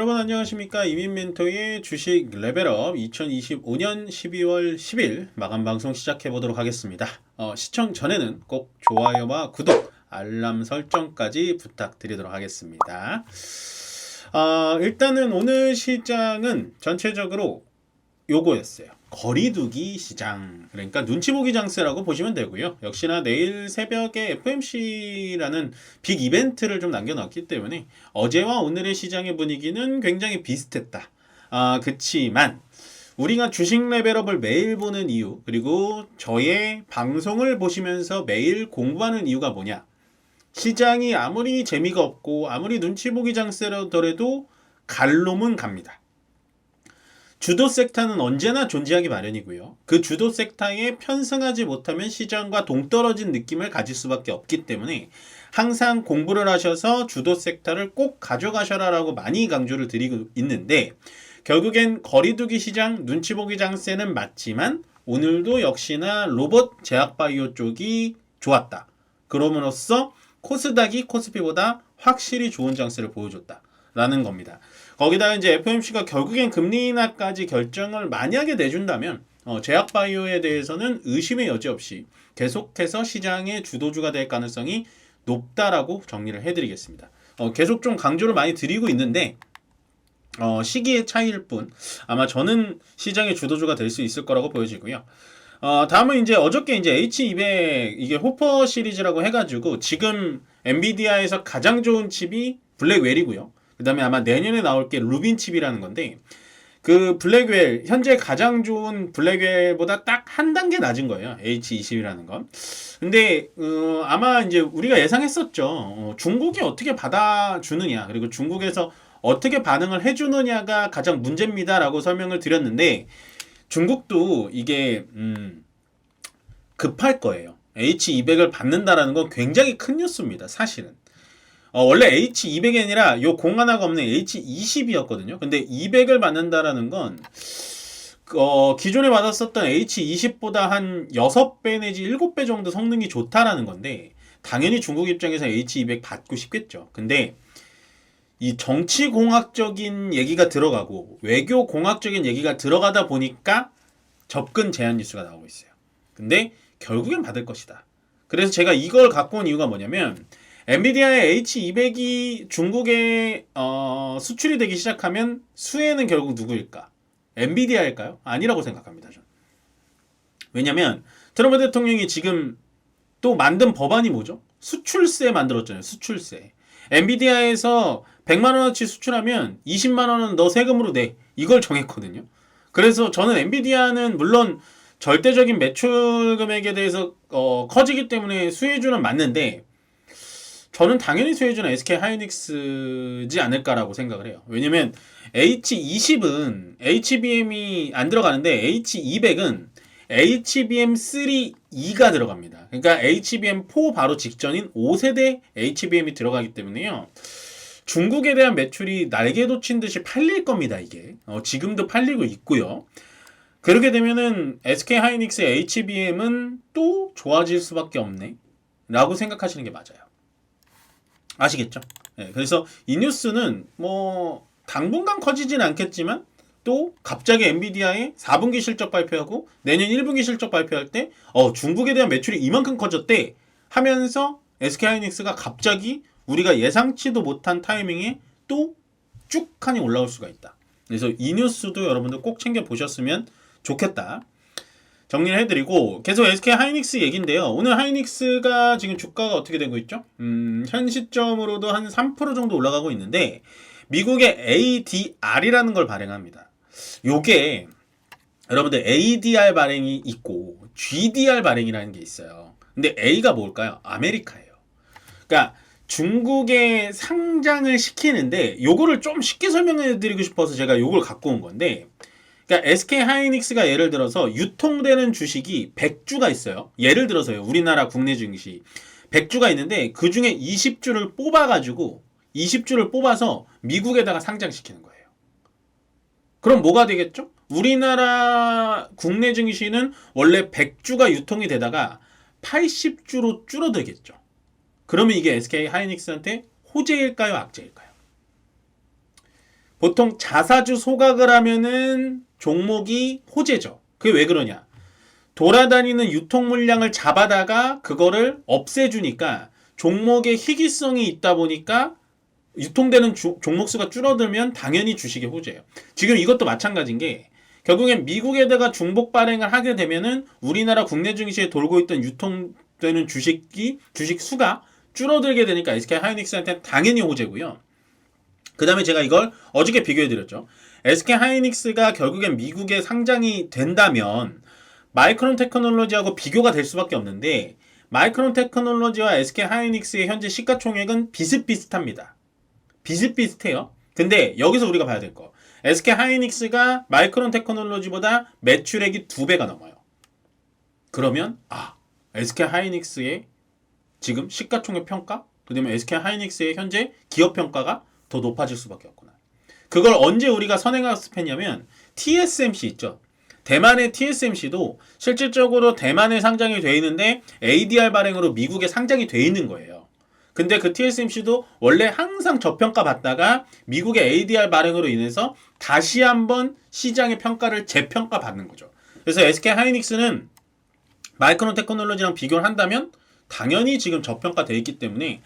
여러분 안녕하십니까. 이민멘토의 주식 레벨업 2025년 12월 10일 마감 방송 시작해 보도록 하겠습니다. 시청 전에는 꼭 좋아요와 구독, 알람 설정까지 부탁드리도록 하겠습니다. 일단은 오늘 시장은 전체적으로 요거였어요. 거리두기 시장, 그러니까 눈치 보기 장세라고 보시면 되고요. 역시나 내일 새벽에 FOMC라는 빅 이벤트를 좀 남겨놨기 때문에 어제와 오늘의 시장의 분위기는 굉장히 비슷했다. 그치만 우리가 주식 레벨업을 매일 보는 이유, 그리고 저의 방송을 보시면서 매일 공부하는 이유가 뭐냐? 시장이 아무리 재미가 없고 아무리 눈치 보기 장세라더라도 갈 놈은 갑니다. 주도 섹터는 언제나 존재하기 마련이고요. 그 주도 섹터에 편승하지 못하면 시장과 동떨어진 느낌을 가질 수밖에 없기 때문에 항상 공부를 하셔서 주도 섹터를 꼭 가져가셔라 라고 많이 강조를 드리고 있는데, 결국엔 거리두기 시장, 눈치 보기 장세는 맞지만 오늘도 역시나 로봇 제약바이오 쪽이 좋았다. 그럼으로써 코스닥이 코스피보다 확실히 좋은 장세를 보여줬다 라는 겁니다. 거기다가 이제 FOMC가 결국엔 금리 인하까지 결정을 만약에 내준다면 제약바이오에 대해서는 의심의 여지 없이 계속해서 시장의 주도주가 될 가능성이 높다라고 정리를 해드리겠습니다. 계속 좀 강조를 많이 드리고 있는데 시기의 차이일 뿐 아마 저는 시장의 주도주가 될 수 있을 거라고 보여지고요. 다음은 이제 어저께 이제 H200 이게 호퍼 시리즈라고 해가지고 지금 엔비디아에서 가장 좋은 칩이 블랙웰이고요. 그 다음에 아마 내년에 나올 게 루빈 칩이라는 건데, 그 블랙웰, 현재 가장 좋은 블랙웰보다 딱 한 단계 낮은 거예요. H20이라는 건. 근데, 아마 이제 우리가 예상했었죠. 중국이 어떻게 받아주느냐, 그리고 중국에서 어떻게 반응을 해주느냐가 가장 문제입니다라고 설명을 드렸는데, 중국도 이게, 급할 거예요. H200을 받는다라는 건 굉장히 큰 뉴스입니다, 사실은. 원래 H200이 아니라 요 공 하나가 없는 H20이었거든요. 근데 200을 받는다라는 건 기존에 받았었던 H20보다 한 6배 내지 7배 정도 성능이 좋다라는 건데, 당연히 중국 입장에서 H200 받고 싶겠죠. 근데 이 정치공학적인 얘기가 들어가고 외교공학적인 얘기가 들어가다 보니까 접근 제한 뉴스가 나오고 있어요. 근데 결국엔 받을 것이다. 그래서 제가 이걸 갖고 온 이유가 뭐냐면, 엔비디아의 H200이 중국에 수출이 되기 시작하면 수혜는 결국 누구일까? 엔비디아일까요? 아니라고 생각합니다. 저는. 왜냐면 트럼프 대통령이 지금 또 만든 법안이 뭐죠? 수출세 만들었잖아요. 수출세. 엔비디아에서 100만 원어치 수출하면 20만 원은 너 세금으로 내. 이걸 정했거든요. 그래서 저는 엔비디아는 물론 절대적인 매출 금액에 대해서 커지기 때문에 수혜주는 맞는데, 저는 당연히 수혜주는 SK 하이닉스지 않을까라고 생각을 해요. 왜냐면 H20은 HBM이 안 들어가는데 H200은 HBM3E가 들어갑니다. 그러니까 HBM4 바로 직전인 5세대 HBM이 들어가기 때문에요. 중국에 대한 매출이 날개 돋친 듯이 팔릴 겁니다, 이게. 지금도 팔리고 있고요. 그렇게 되면은 SK 하이닉스의 HBM은 또 좋아질 수밖에 없네 라고 생각하시는 게 맞아요. 아시겠죠? 네, 그래서 이 뉴스는 뭐 당분간 커지진 않겠지만 또 갑자기 엔비디아의 4분기 실적 발표하고 내년 1분기 실적 발표할 때 중국에 대한 매출이 이만큼 커졌대 하면서 SK하이닉스가 갑자기 우리가 예상치도 못한 타이밍에 또 쭉하니 올라올 수가 있다. 그래서 이 뉴스도 여러분들 꼭 챙겨 보셨으면 좋겠다. 정리를 해드리고 계속 SK 하이닉스 얘기인데요. 오늘 하이닉스가 지금 주가가 어떻게 되고 있죠? 현 시점으로도 한 3% 정도 올라가고 있는데, 미국의 ADR이라는 걸 발행합니다. 요게 여러분들 ADR 발행이 있고 GDR 발행이라는 게 있어요. 근데 A가 뭘까요? 아메리카예요. 그러니까 중국에 상장을 시키는데, 요거를 좀 쉽게 설명해 드리고 싶어서 제가 요걸 갖고 온 건데, 그러니까 SK 하이닉스가 예를 들어서 유통되는 주식이 100주가 있어요. 예를 들어서요. 우리나라 국내 증시 100주가 있는데 그 중에 20주를 뽑아가지고 20주를 뽑아서 미국에다가 상장시키는 거예요. 그럼 뭐가 되겠죠? 우리나라 국내 증시는 원래 100주가 유통이 되다가 80주로 줄어들겠죠. 그러면 이게 SK 하이닉스한테 호재일까요? 악재일까요? 보통 자사주 소각을 하면은 종목이 호재죠. 그게 왜 그러냐? 돌아다니는 유통 물량을 잡아다가 그거를 없애주니까 종목의 희귀성이 있다 보니까 유통되는 종목 수가 줄어들면 당연히 주식의 호재예요. 지금 이것도 마찬가지인 게 결국엔 미국에다가 중복 발행을 하게 되면은 우리나라 국내 증시에 돌고 있던 유통되는 주식 수가 줄어들게 되니까 SK 하이닉스한테 당연히 호재고요. 그 다음에 제가 이걸 어저께 비교해드렸죠. SK 하이닉스가 결국엔 미국에 상장이 된다면 마이크론 테크놀로지하고 비교가 될 수밖에 없는데 마이크론 테크놀로지와 SK 하이닉스의 현재 시가총액은 비슷비슷합니다. 비슷비슷해요. 근데 여기서 우리가 봐야 될 거. SK 하이닉스가 마이크론 테크놀로지보다 매출액이 2배가 넘어요. 그러면 SK 하이닉스의 지금 시가총액 평가, 그다음에 SK 하이닉스의 현재 기업 평가가 더 높아질 수밖에 없구나. 그걸 언제 우리가 선행학습했냐면 TSMC 있죠. 대만의 TSMC도 실질적으로 대만에 상장이 돼 있는데 ADR 발행으로 미국에 상장이 돼 있는 거예요. 근데 그 TSMC도 원래 항상 저평가 받다가 미국의 ADR 발행으로 인해서 다시 한번 시장의 평가를 재평가 받는 거죠. 그래서 SK 하이닉스는 마이크론 테크놀로지랑 비교를 한다면 당연히 지금 저평가 돼 있기 때문에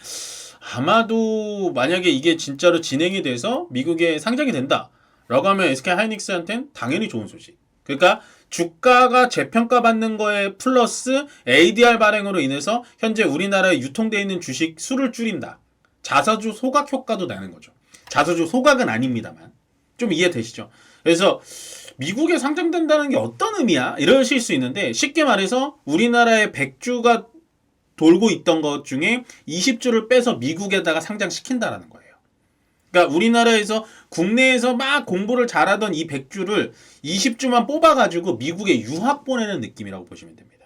아마도 만약에 이게 진짜로 진행이 돼서 미국에 상장이 된다 라고 하면 SK 하이닉스한테는 당연히 좋은 소식. 그러니까 주가가 재평가받는 거에 플러스 ADR 발행으로 인해서 현재 우리나라에 유통되어 있는 주식 수를 줄인다. 자사주 소각 효과도 나는 거죠. 자사주 소각은 아닙니다만 좀 이해되시죠? 그래서 미국에 상장된다는 게 어떤 의미야? 이러실 수 있는데 쉽게 말해서 우리나라의 100주가 돌고 있던 것 중에 20주를 빼서 미국에다가 상장시킨다라는 거예요. 그러니까 우리나라에서 국내에서 막 공부를 잘하던 이 100주를 20주만 뽑아가지고 미국에 유학 보내는 느낌이라고 보시면 됩니다.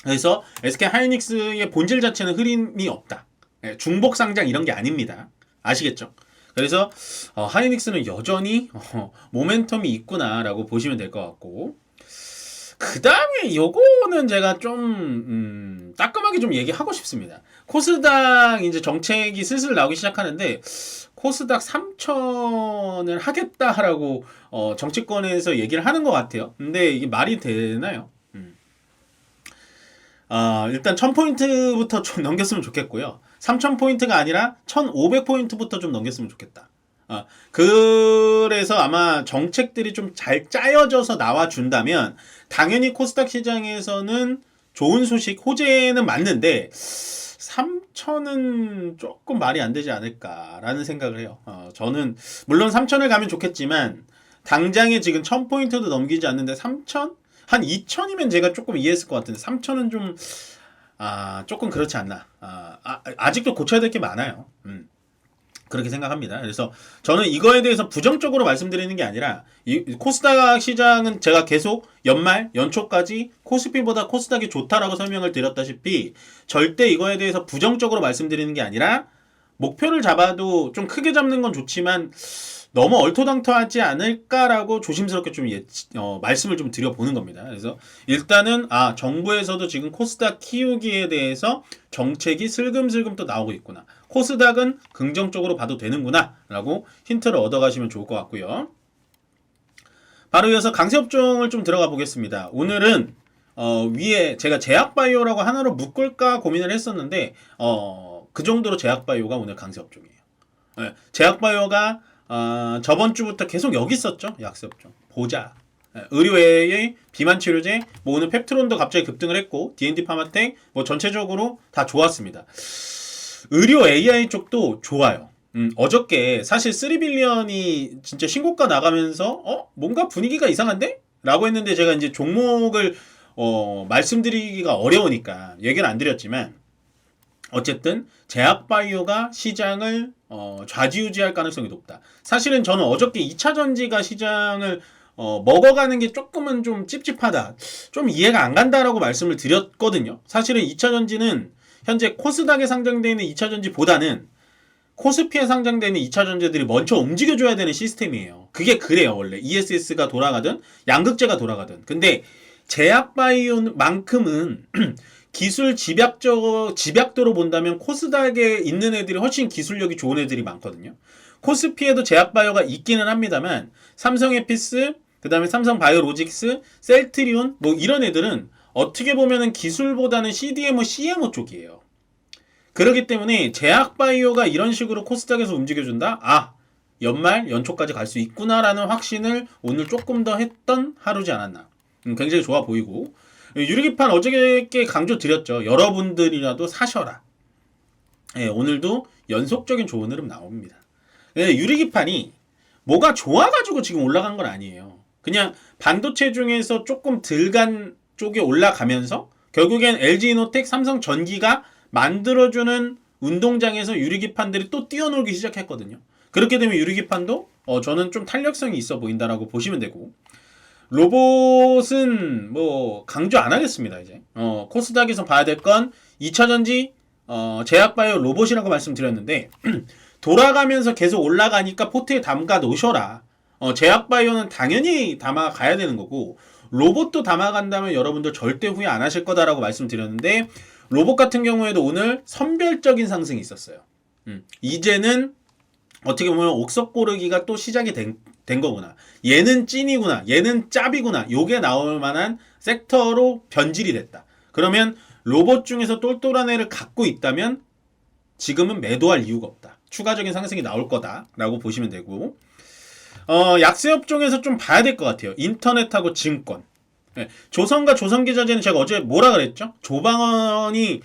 그래서 SK 하이닉스의 본질 자체는 흐름이 없다. 중복 상장 이런 게 아닙니다. 아시겠죠? 그래서 하이닉스는 여전히 모멘텀이 있구나라고 보시면 될 것 같고, 그 다음에 요거는 제가 좀 따끔하게 좀 얘기하고 싶습니다. 코스닥 이제 정책이 슬슬 나오기 시작하는데 코스닥 3천을 하겠다라고 정치권에서 얘기를 하는 것 같아요. 근데 이게 말이 되나요? 일단 1000포인트부터 좀 넘겼으면 좋겠고요. 3000포인트가 아니라 1500포인트부터 좀 넘겼으면 좋겠다. 그래서 아마 정책들이 좀 잘 짜여져서 나와준다면 당연히 코스닥 시장에서는 좋은 소식, 호재는 맞는데 3천은 조금 말이 안 되지 않을까라는 생각을 해요. 저는 물론 3천을 가면 좋겠지만 당장에 지금 1000포인트도 넘기지 않는데 3천? 한 2천이면 제가 조금 이해했을 것 같은데 3천은 좀 조금 그렇지 않나. 아직도 고쳐야 될 게 많아요. 그렇게 생각합니다. 그래서 저는 이거에 대해서 부정적으로 말씀드리는 게 아니라 이 코스닥 시장은 제가 계속 연말, 연초까지 코스피보다 코스닥이 좋다라고 설명을 드렸다시피 절대 이거에 대해서 부정적으로 말씀드리는 게 아니라 목표를 잡아도 좀 크게 잡는 건 좋지만 너무 얼토당토하지 않을까라고 조심스럽게 좀 말씀을 좀 드려보는 겁니다. 그래서 일단은 정부에서도 지금 코스닥 키우기에 대해서 정책이 슬금슬금 또 나오고 있구나. 코스닥은 긍정적으로 봐도 되는구나 라고 힌트를 얻어가시면 좋을 것 같고요. 바로 이어서 강세업종을 좀 들어가 보겠습니다. 오늘은 위에 제가 제약바이오라고 하나로 묶을까 고민을 했었는데 그 정도로 제약바이오가 오늘 강세업종이에요. 네, 제약바이오가 저번 주부터 계속 여기 있었죠. 약세업종 보자. 의료외의 비만치료제, 오늘 펩트론도 갑자기 급등을 했고 D&D 파마텍 전체적으로 다 좋았습니다. 의료 AI 쪽도 좋아요. 어저께 사실 3빌리언이 진짜 신고가 나가면서 뭔가 분위기가 이상한데? 라고 했는데 제가 이제 종목을 말씀드리기가 어려우니까 얘기는 안 드렸지만 어쨌든 제약바이오가 시장을 좌지우지할 가능성이 높다. 사실은 저는 어저께 2차전지가 시장을 먹어가는 게 조금은 좀 찝찝하다. 좀 이해가 안 간다라고 말씀을 드렸거든요. 사실은 2차전지는 현재 코스닥에 상장되어 있는 2차전지보다는 코스피에 상장되어 있는 2차전지들이 먼저 움직여줘야 되는 시스템이에요. 그게 그래요. 원래 ESS가 돌아가든 양극재가 돌아가든. 근데 제약바이오만큼은 기술 집약도로 본다면 코스닥에 있는 애들이 훨씬 기술력이 좋은 애들이 많거든요. 코스피에도 제약바이오가 있기는 합니다만 삼성에피스, 그 다음에 삼성바이오로직스, 셀트리온 뭐 이런 애들은 어떻게 보면은 기술보다는 CDMO, CMO 쪽이에요. 그렇기 때문에 제약바이오가 이런 식으로 코스닥에서 움직여준다? 아, 연말, 연초까지 갈 수 있구나라는 확신을 오늘 조금 더 했던 하루지 않았나. 굉장히 좋아 보이고. 유리기판 어저께 강조 드렸죠. 여러분들이라도 사셔라. 예, 오늘도 연속적인 좋은 흐름 나옵니다. 예, 유리기판이 뭐가 좋아가지고 지금 올라간 건 아니에요. 그냥 반도체 중에서 조금 덜 간 쪽에 올라가면서 결국엔 LG이노텍, 삼성전기가 만들어주는 운동장에서 유리기판들이 또 뛰어놀기 시작했거든요. 그렇게 되면 유리기판도 저는 좀 탄력성이 있어 보인다라고 보시면 되고, 로봇은 뭐 강조 안 하겠습니다. 이제 코스닥에서 봐야 될 건 2차전지 제약바이오 로봇이라고 말씀드렸는데 돌아가면서 계속 올라가니까 포트에 담가 놓으셔라. 제약바이오는 당연히 담아 가야 되는 거고, 로봇도 담아간다면 여러분들 절대 후회 안 하실 거다라고 말씀드렸는데, 로봇 같은 경우에도 오늘 선별적인 상승이 있었어요. 이제는 어떻게 보면 옥석 고르기가 또 시작이 된 거구나. 얘는 찐이구나. 얘는 짭이구나. 요게 나올 만한 섹터로 변질이 됐다. 그러면 로봇 중에서 똘똘한 애를 갖고 있다면 지금은 매도할 이유가 없다. 추가적인 상승이 나올 거다라고 보시면 되고, 약세 업종에서 좀 봐야 될 것 같아요. 인터넷하고 증권. 네, 조선과 조선기자재는 제가 어제 뭐라 그랬죠? 조방원이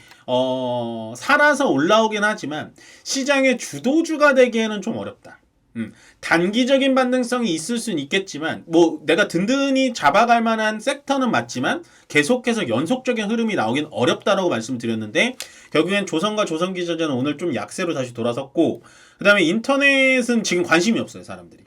살아서 올라오긴 하지만 시장의 주도주가 되기에는 좀 어렵다. 단기적인 반등성이 있을 수는 있겠지만 뭐 내가 든든히 잡아갈 만한 섹터는 맞지만 계속해서 연속적인 흐름이 나오긴 어렵다라고 말씀드렸는데, 결국엔 조선과 조선기자재는 오늘 좀 약세로 다시 돌아섰고, 그 다음에 인터넷은 지금 관심이 없어요, 사람들이.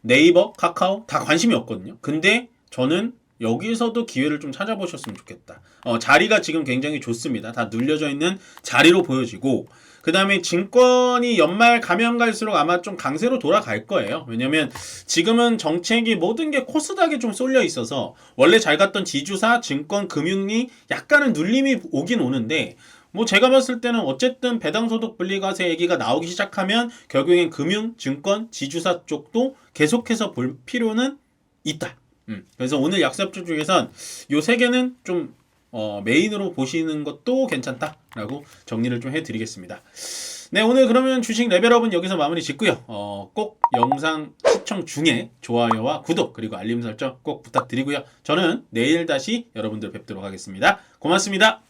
네이버, 카카오 다 관심이 없거든요. 근데 저는 여기서도 기회를 좀 찾아보셨으면 좋겠다. 자리가 지금 굉장히 좋습니다. 다 눌려져 있는 자리로 보여지고, 그 다음에 증권이 연말 가면 갈수록 아마 좀 강세로 돌아갈 거예요. 왜냐면 지금은 정책이 모든 게 코스닥에 좀 쏠려 있어서 원래 잘 갔던 지주사, 증권, 금융이 약간은 눌림이 오긴 오는데, 뭐 제가 봤을 때는 어쨌든 배당소득 분리과세 얘기가 나오기 시작하면 결국엔 금융, 증권, 지주사 쪽도 계속해서 볼 필요는 있다. 그래서 오늘 약세업종 중에선 요 세 개는 좀 메인으로 보시는 것도 괜찮다라고 정리를 좀 해드리겠습니다. 네, 오늘 그러면 주식 레벨업은 여기서 마무리 짓고요. 꼭 영상 시청 중에 좋아요와 구독 그리고 알림 설정 꼭 부탁드리고요. 저는 내일 다시 여러분들 뵙도록 하겠습니다. 고맙습니다.